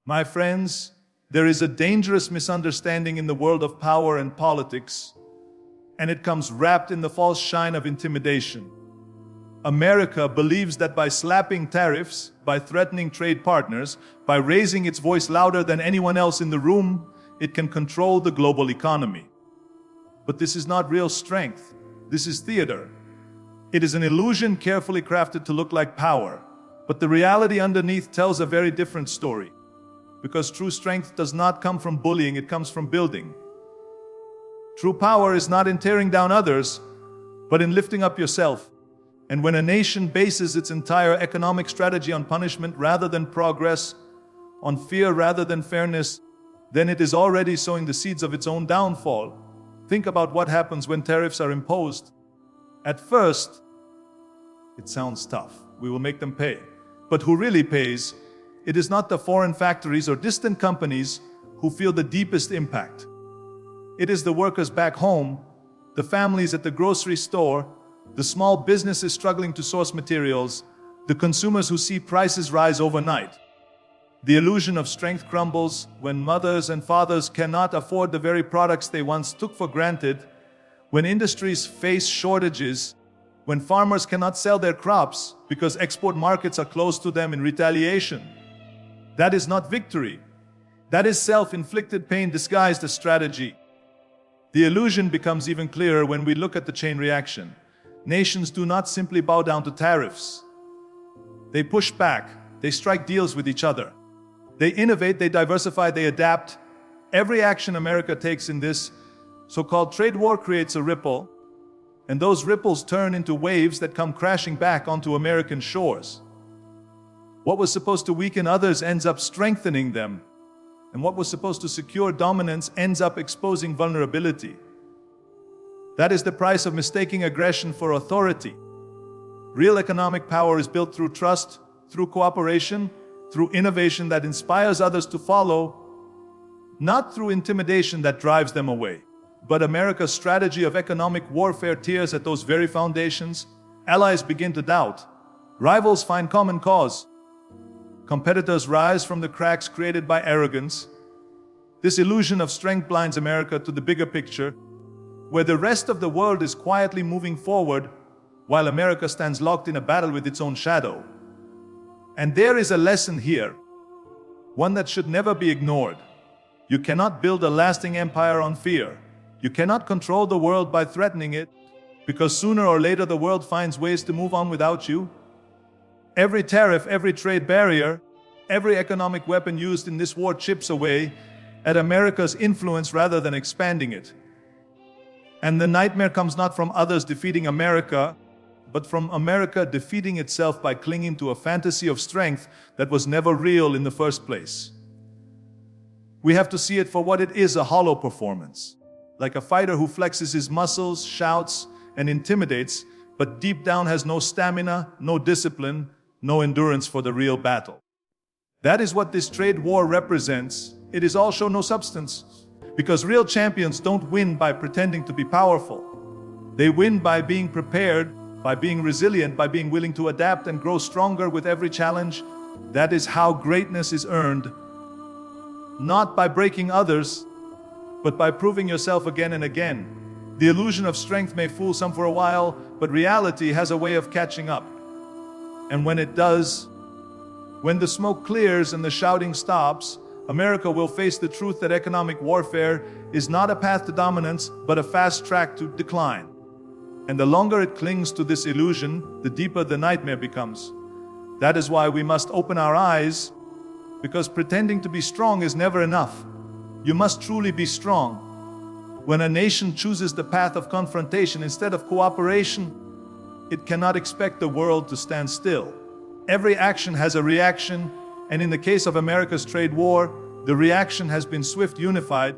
My friends, there is a dangerous misunderstanding in the world of power and politics, and it comes wrapped in the false shine of intimidation. America believes that by slapping tariffs, by threatening trade partners, by raising its voice louder than anyone else in the room, it can control the global economy. But this is not real strength. This is theater. It is an illusion carefully crafted to look like power. But the reality underneath tells a very different story. Because true strength does not come from bullying, it comes from building. True power is not in tearing down others, but in lifting up yourself. And when a nation bases its entire economic strategy on punishment rather than progress, on fear rather than fairness, then it is already sowing the seeds of its own downfall. Think about what happens when tariffs are imposed. At first, it sounds tough. We will make them pay. But who really pays? It is not the foreign factories or distant companies who feel the deepest impact. It is the workers back home, the families at the grocery store, the small businesses struggling to source materials, the consumers who see prices rise overnight. The illusion of strength crumbles when mothers and fathers cannot afford the very products they once took for granted, when industries face shortages, when farmers cannot sell their crops because export markets are closed to them in retaliation. That is not victory. That is self-inflicted pain disguised as strategy. The illusion becomes even clearer when we look at the chain reaction. Nations do not simply bow down to tariffs. They push back. They strike deals with each other. They innovate, they diversify, they adapt. Every action America takes in this so-called trade war creates a ripple, and those ripples turn into waves that come crashing back onto American shores. What was supposed to weaken others ends up strengthening them, and what was supposed to secure dominance ends up exposing vulnerability. That is the price of mistaking aggression for authority. Real economic power is built through trust, through cooperation, through innovation that inspires others to follow, not through intimidation that drives them away. But America's strategy of economic warfare tears at those very foundations. Allies begin to doubt. Rivals find common cause. Competitors rise from the cracks created by arrogance. This illusion of strength blinds America to the bigger picture, where the rest of the world is quietly moving forward, while America stands locked in a battle with its own shadow. And there is a lesson here, one that should never be ignored. You cannot build a lasting empire on fear. You cannot control the world by threatening it, because sooner or later the world finds ways to move on without you. Every tariff, every trade barrier, every economic weapon used in this war chips away at America's influence rather than expanding it. And the nightmare comes not from others defeating America, but from America defeating itself by clinging to a fantasy of strength that was never real in the first place. We have to see it for what it is, a hollow performance. Like a fighter who flexes his muscles, shouts, and intimidates, but deep down has no stamina, no discipline, no endurance for the real battle. That is what this trade war represents. It is all show, no substance. Because real champions don't win by pretending to be powerful. They win by being prepared, by being resilient, by being willing to adapt and grow stronger with every challenge. That is how greatness is earned. Not by breaking others, but by proving yourself again and again. The illusion of strength may fool some for a while, but reality has a way of catching up. And when it does, when the smoke clears and the shouting stops, America will face the truth that economic warfare is not a path to dominance, but a fast track to decline. And the longer it clings to this illusion, the deeper the nightmare becomes. That is why we must open our eyes, because pretending to be strong is never enough. You must truly be strong. When a nation chooses the path of confrontation instead of cooperation, it cannot expect the world to stand still. Every action has a reaction, and in the case of America's trade war, the reaction has been swift, unified,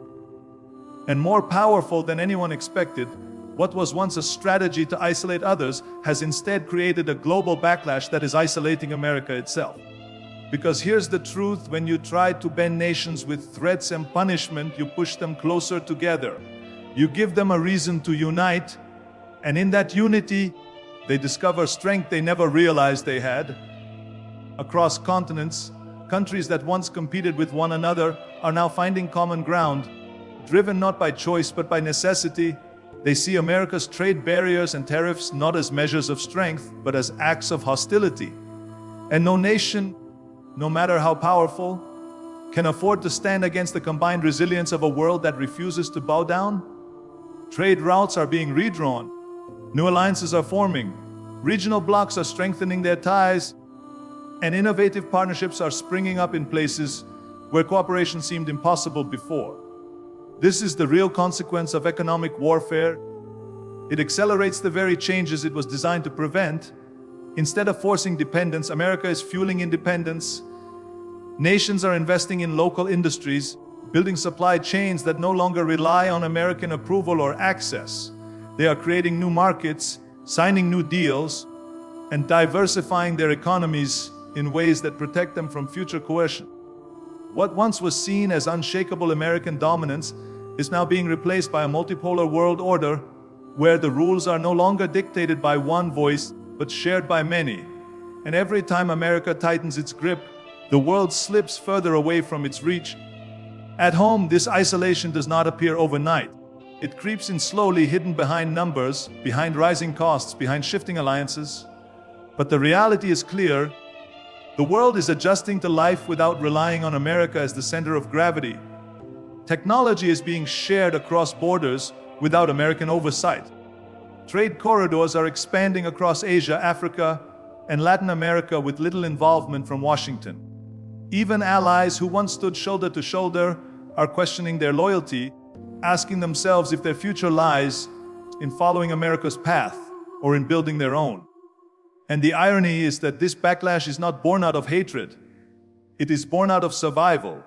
and more powerful than anyone expected. What was once a strategy to isolate others has instead created a global backlash that is isolating America itself. Because here's the truth, when you try to bend nations with threats and punishment, you push them closer together. You give them a reason to unite, and in that unity, they discover strength they never realized they had. Across continents, Countries that once competed with one another are now finding common ground, driven not by choice but by necessity. They see America's trade barriers and tariffs not as measures of strength, but as acts of hostility. And no nation, no matter how powerful, can afford to stand against the combined resilience of a world that refuses to bow down. Trade routes are being redrawn. New alliances are forming. Regional blocs are strengthening their ties. And innovative partnerships are springing up in places where cooperation seemed impossible before. This is the real consequence of economic warfare. It accelerates the very changes it was designed to prevent. Instead of forcing dependence, America is fueling independence. Nations are investing in local industries, building supply chains that no longer rely on American approval or access. They are creating new markets, signing new deals, and diversifying their economies in ways that protect them from future coercion. What once was seen as unshakable American dominance is now being replaced by a multipolar world order where the rules are no longer dictated by one voice but shared by many. And every time America tightens its grip, the world slips further away from its reach. At home, this isolation does not appear overnight. It creeps in slowly, hidden behind numbers, behind rising costs, behind shifting alliances. But the reality is clear. The world is adjusting to life without relying on America as the center of gravity. Technology is being shared across borders without American oversight. Trade corridors are expanding across Asia, Africa, and Latin America with little involvement from Washington. Even allies who once stood shoulder to shoulder are questioning their loyalty, asking themselves if their future lies in following America's path or in building their own. And the irony is that this backlash is not born out of hatred. It is born out of survival.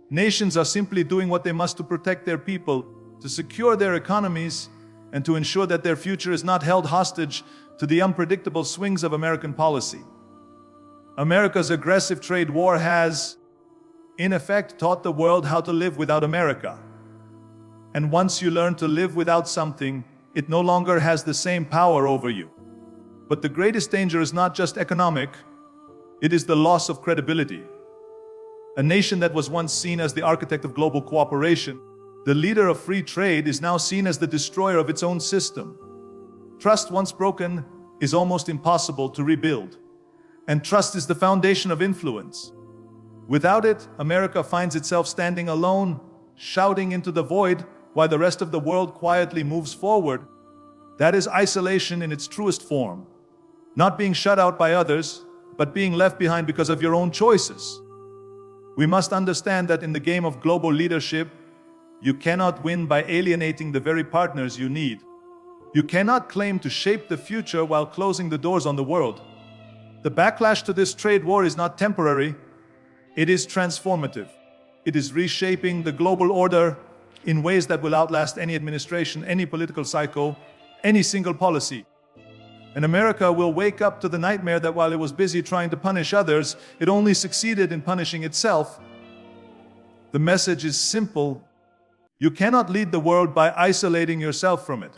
Nations are simply doing what they must to protect their people, to secure their economies, and to ensure that their future is not held hostage to the unpredictable swings of American policy. America's aggressive trade war has, in effect, taught the world how to live without America. And once you learn to live without something, it no longer has the same power over you. But the greatest danger is not just economic, it is the loss of credibility. A nation that was once seen as the architect of global cooperation, the leader of free trade, is now seen as the destroyer of its own system. Trust once broken is almost impossible to rebuild. And trust is the foundation of influence. Without it, America finds itself standing alone, shouting into the void, while the rest of the world quietly moves forward. That is isolation in its truest form. Not being shut out by others, but being left behind because of your own choices. We must understand that in the game of global leadership, you cannot win by alienating the very partners you need. You cannot claim to shape the future while closing the doors on the world. The backlash to this trade war is not temporary, it is transformative. It is reshaping the global order in ways that will outlast any administration, any political cycle, any single policy. And America will wake up to the nightmare that while it was busy trying to punish others, it only succeeded in punishing itself. The message is simple. You cannot lead the world by isolating yourself from it.